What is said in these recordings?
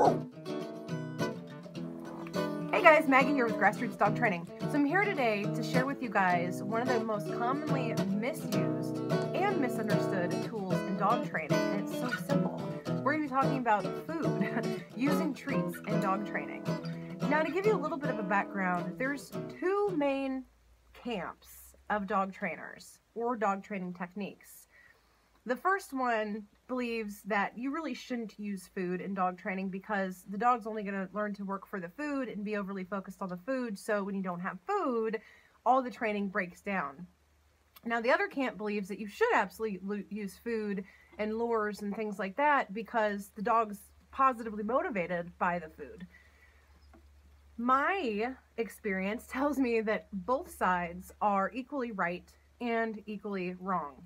Hey guys, Maggie here with Grassroots Dog Training. So I'm here today to share with you guys one of the most commonly misused and misunderstood tools in dog training, and it's so simple. We're going to be talking about food, using treats in dog training. Now, to give you a little bit of a background, there's two main camps of dog trainers or dog training techniques. The first one believes that you really shouldn't use food in dog training because the dog's only going to learn to work for the food and be overly focused on the food. So when you don't have food, all the training breaks down. Now, the other camp believes that you should absolutely use food and lures and things like that because the dog's positively motivated by the food. My experience tells me that both sides are equally right and equally wrong.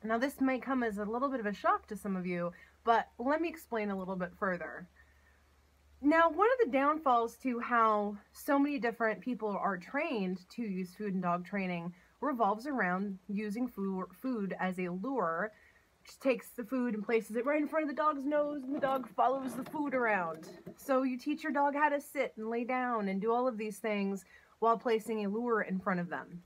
Now, this may come as a little bit of a shock to some of you, but let me explain a little bit further. Now, one of the downfalls to how so many different people are trained to use food in dog training revolves around using food as a lure. Just takes the food and places it right in front of the dog's nose, and the dog follows the food around. So you teach your dog how to sit and lay down and do all of these things while placing a lure in front of them.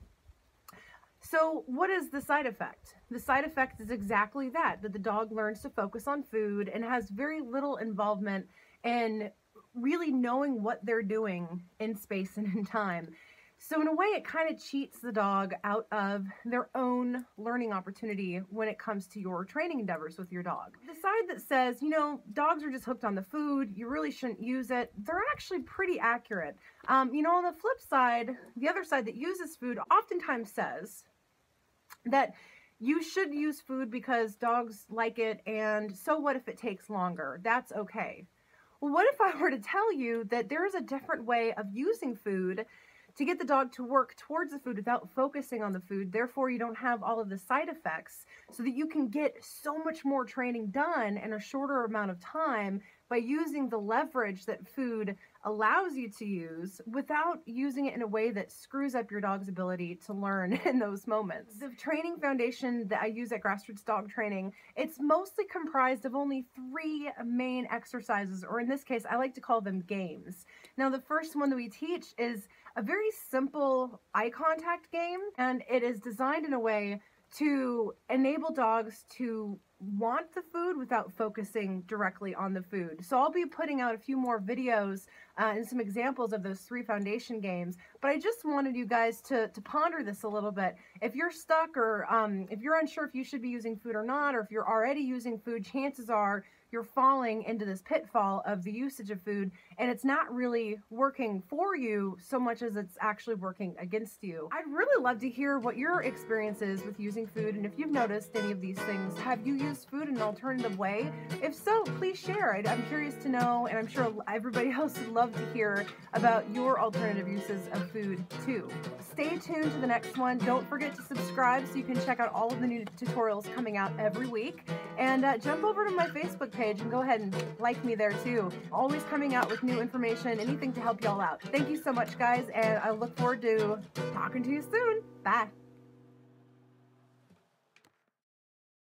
So what is the side effect? The side effect is exactly that the dog learns to focus on food and has very little involvement in really knowing what they're doing in space and in time. So in a way, it kind of cheats the dog out of their own learning opportunity when it comes to your training endeavors with your dog. The side that says, you know, dogs are just hooked on the food, you really shouldn't use it, they're actually pretty accurate. On the flip side, the other side that uses food oftentimes says that you should use food because dogs like it, and so what if it takes longer? That's okay. Well, what if I were to tell you that there is a different way of using food to get the dog to work towards the food without focusing on the food, therefore you don't have all of the side effects, so that you can get so much more training done in a shorter amount of time by using the leverage that food allows you to use without using it in a way that screws up your dog's ability to learn in those moments. The training foundation that I use at Grassroots Dog Training, it's mostly comprised of only 3 main exercises, or in this case, I like to call them games. Now, the first one that we teach is a very simple eye contact game, and it is designed in a way to enable dogs to want the food without focusing directly on the food. So I'll be putting out a few more videos and some examples of those 3 foundation games, but I just wanted you guys to ponder this a little bit. If you're stuck, or if you're unsure if you should be using food or not, or if you're already using food, chances are you're falling into this pitfall of the usage of food, and it's not really working for you so much as it's actually working against you. I'd really love to hear what your experience is with using food, and if you've noticed any of these things. Have you used food in an alternative way? If so, please share. I'm curious to know, and I'm sure everybody else would love to hear about your alternative uses of food too. Stay tuned to the next one. Don't forget to subscribe so you can check out all of the new tutorials coming out every week, and jump over to my Facebook page and go ahead and like me there too. Always coming out with new information, anything to help y'all out. Thank you so much, guys, and I look forward to talking to you soon. Bye.